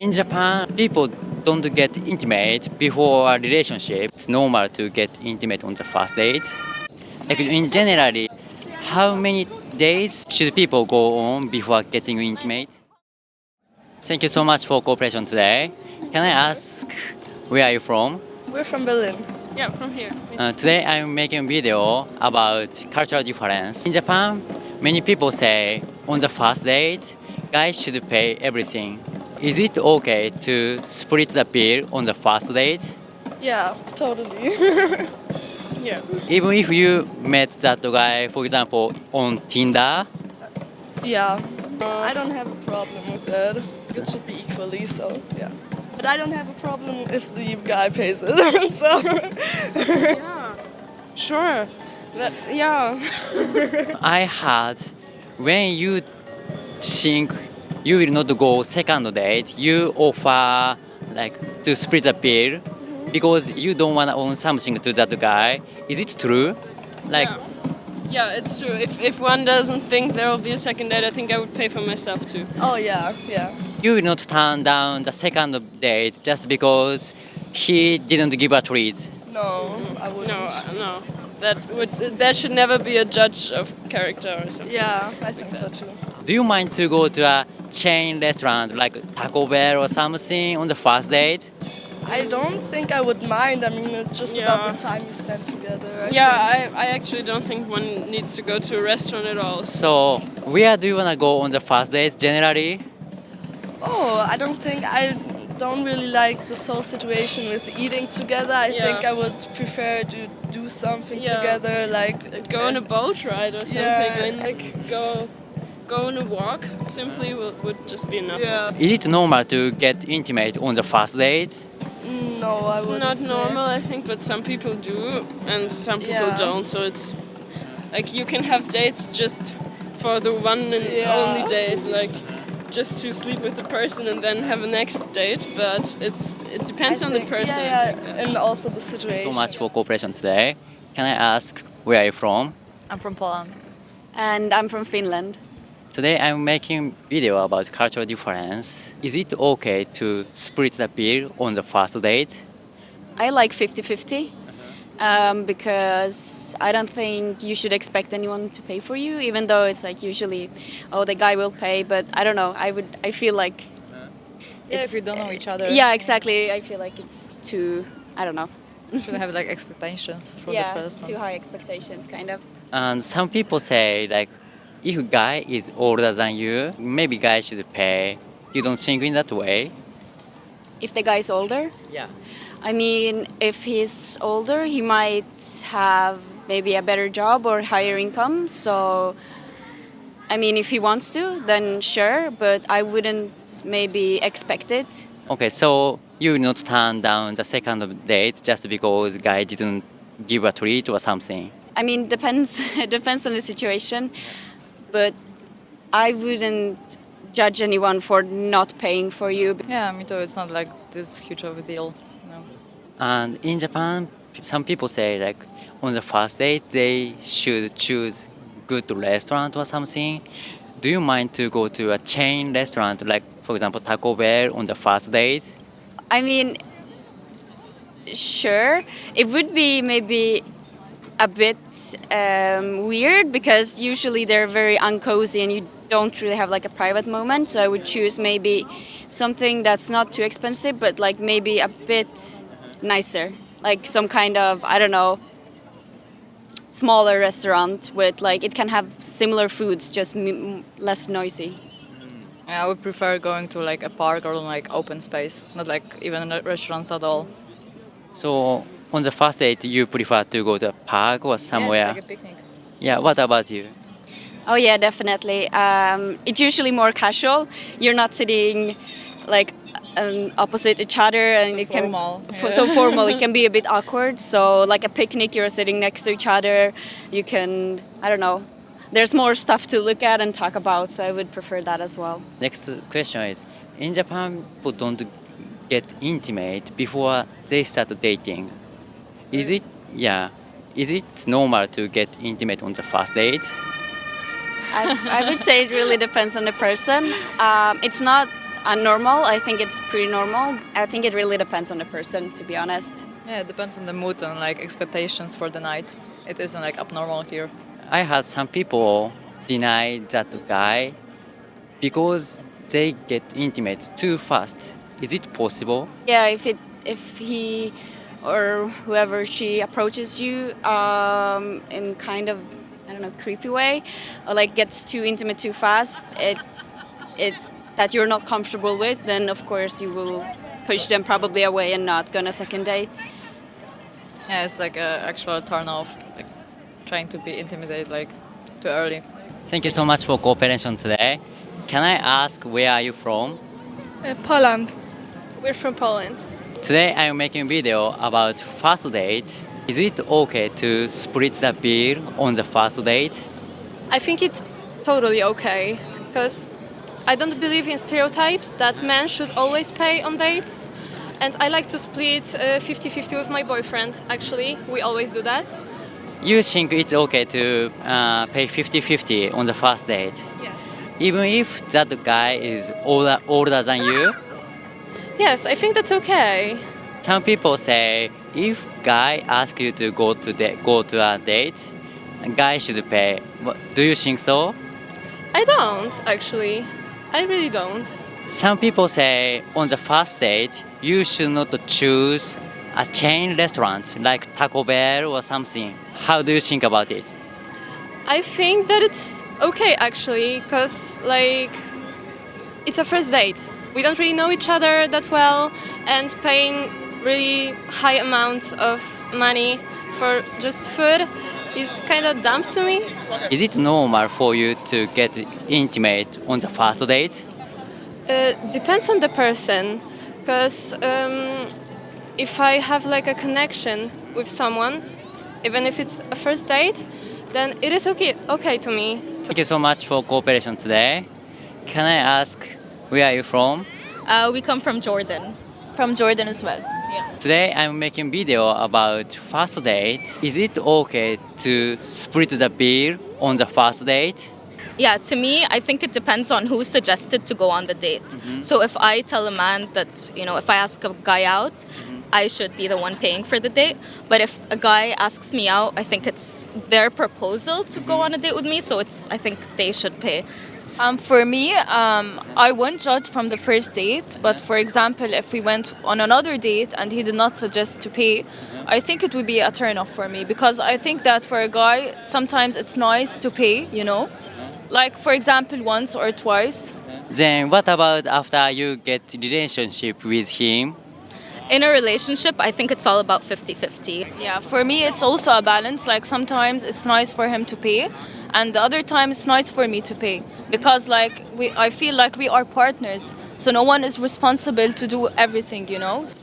In Japan, people don't get intimate before a relationship. It's normal to get intimate on the first date. Like in generally, how many dates should people go on before getting intimate? Thank you so much for cooperation today. Can I ask where are you from? We're from Berlin. Yeah, from here. Today I'm making a video about cultural difference. In Japan, many people say on the first date, guys should pay everything. Is it okay to split the bill on the first date? Yeah, totally. Yeah. Even if you met that guy, for example, on Tinder? Yeah. I don't have a problem with that. It should be equally, so yeah. But I don't have a problem if the guy pays it. So Yeah. Sure. Yeah. I heard when you think you will not go second date, you offer like to split the bill because you don't want to own something to that guy. Is it true? Like, Yeah, it's true. If one doesn't think there will be a second date, I think I would pay for myself too. oh yeah, yeah. you will not turn down the second date just because he didn't give a treat. No, I wouldn't. No. That should never be a judge of character or something. Yeah, I think so too. Do you mind to go to a chain restaurant like Taco Bell or something on the first date? I don't think I would mind. I mean, it's just Yeah. about the time you spend together. I think. I actually don't think one needs to go to a restaurant at all. So, where do you want to go on the first date generally? Oh, I don't really like this whole situation with eating together. I Yeah. think I would prefer to do something Yeah. together, like Go on a boat ride or something. Yeah, and like- go on a walk simply would just be enough. Yeah. Is it normal to get intimate on the first date? No, I It's wouldn't not say. normal, I think, but some people do and some people Yeah. don't. So it's like you can have dates just for the one and Yeah. only date, like just to sleep with the person and then have a next date. But it depends I on the think- person. Yeah, and also the situation. So much for cooperation today. Can I ask where are you from? I'm from Poland. And I'm from Finland. Today I'm making video about cultural difference. Is it okay to split the bill on the first date? I like 50-50 because I don't think you should expect anyone to pay for you, even though it's like usually, oh, the guy will pay. But I don't know. I feel like. Yeah, it's- if you don't know each other. Yeah, exactly. I feel like it's too. I don't know. You should have like expectations from yeah, the person. too high expectations, kind of. And some people say like, if a guy is older than you, maybe guy should pay. You don't think in that way? If the guy's older, Yeah. I mean, if he's older, he might have maybe a better job or higher income. So, I mean, if he wants to, then sure, but I wouldn't maybe expect it. Okay, so you will not turn down the second date just because guy didn't give a treat or something. I mean, depends depends on the situation, but I wouldn't judge anyone for not paying for you. Yeah, me too. It's not like this huge of a deal. No. And in Japan, some people say like on the first date they should choose good restaurant or something. Do you mind to go to a chain restaurant like for example Taco Bell on the first date? I mean, sure, it would be maybe a bit weird because usually they're very uncozy and you don't really have like a private moment. So I would choose maybe something that's not too expensive, but like maybe a bit nicer, like some kind of, I don't know, smaller restaurant with like it can have similar foods, just less noisy. Yeah, I would prefer going to like a park or like open space, not like even restaurants at all. So on the first date you prefer to go to a park or somewhere? Yeah, it's like a picnic. Yeah, what about you? Oh yeah, definitely. It's usually more casual. You're not sitting like opposite each other, and So it formal, can yeah. so formal. It can be a bit awkward. So like a picnic, you're sitting next to each other. You can, I don't know. There's more stuff to look at and talk about. So I would prefer that as well. Next question is, in Japan people don't get intimate before they start dating. Is it normal to get intimate on the first date? I would say it really depends on the person. It's not unnormal. I think it's pretty normal. I think it really depends on the person, to be honest. Yeah, it depends on the mood and like expectations for the night. It isn't like abnormal here. I had some people deny that guy because they get intimate too fast. Is it possible? Yeah, if he or whoever she approaches you in kind of, I don't know, creepy way, or like gets too intimate too fast, it that you're not comfortable with, then of course you will push them probably away and not go on a second date. Yeah, it's like a actual turn off, like trying to be intimidated like too early. Thank you so much for cooperation today. Can I ask where are you from? Poland. We're from Poland. Today I'm making a video about first date. Is it okay to split the bill on the first date? I think it's totally okay because I don't believe in stereotypes that men should always pay on dates. And I like to split 50-50 with my boyfriend, actually. We always do that. You think it's okay to pay 50-50 on the first date? Yes. Even if that guy is older than you? Yes, I think that's okay. Some people say if guy asks you to go to a date, a guy should pay. Do you think so? I don't, actually. I really don't. Some people say on the first date, you should not choose a chain restaurant like Taco Bell or something. How do you think about it? I think that it's okay, actually, because, like, it's a first date. We don't really know each other that well, and paying really high amounts of money for just food is kind of dumb to me. Is it normal for you to get intimate on the first date? Depends on the person, because if I have like a connection with someone, even if it's a first date, then it is okay to me. Thank you so much for cooperation today. Can I ask where are you from? We come from Jordan. From Jordan as well. Today I'm making video about first date. Is it okay to split the bill on the first date? Yeah, to me, I think it depends on who suggested to go on the date. So if I tell a man that, if I ask a guy out, I should be the one paying for the date. But if a guy asks me out, I think it's their proposal to go on a date with me. So I think they should pay. For me, I won't judge from the first date, but for example, if we went on another date and he did not suggest to pay, I think it would be a turn off for me, because I think that for a guy, sometimes it's nice to pay, like for example, once or twice. Then what about after you get relationship with him? In a relationship, I think it's all about 50-50. Yeah, for me, it's also a balance. Like sometimes it's nice for him to pay, and the other time it's nice for me to pay, because I feel like we are partners, so no one is responsible to do everything.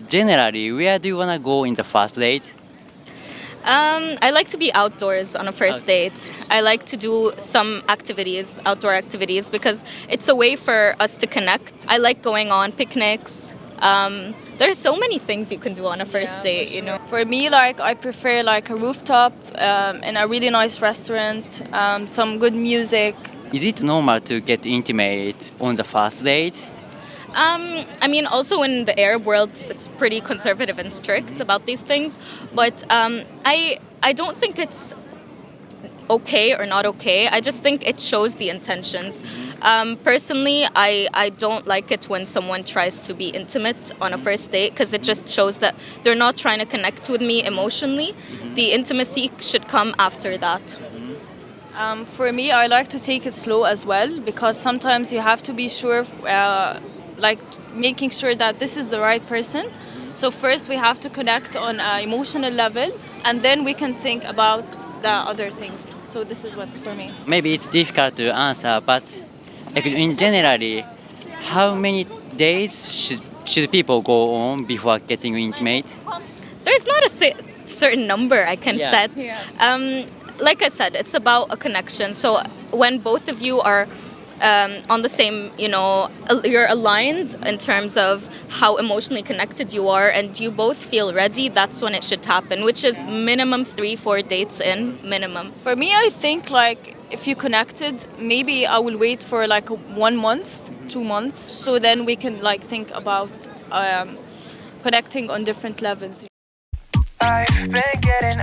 Generally, where do you wanna go in the first date? I like to be outdoors on a first date. I like to do some activities, outdoor activities, because it's a way for us to connect. I like going on picnics. There's so many things you can do on a first date, For me, I prefer a rooftop in a really nice restaurant, some good music. Is it normal to get intimate on the first date? Also in the Arab world, it's pretty conservative and strict about these things. But I don't think it's okay or not okay. I just think it shows the intentions. Personally, I don't like it when someone tries to be intimate on a first date, because it just shows that they're not trying to connect with me emotionally. The intimacy should come after that. For me, I like to take it slow as well, because sometimes you have to be sure, making sure that this is the right person. So first we have to connect on an emotional level, and then we can think about the other things. So this is what for me. Maybe it's difficult to answer, but in generally, how many days should people go on before getting intimate? There's not a certain number I can set. Yeah. Like I said, it's about a connection. So when both of you are on the same, you're aligned in terms of how emotionally connected you are, and you both feel ready, that's when it should happen, which is minimum 3-4 dates in, minimum. For me, I think if you connected, maybe I will wait for 1 month, 2 months, so then we can like think about connecting on different levels. I've been getting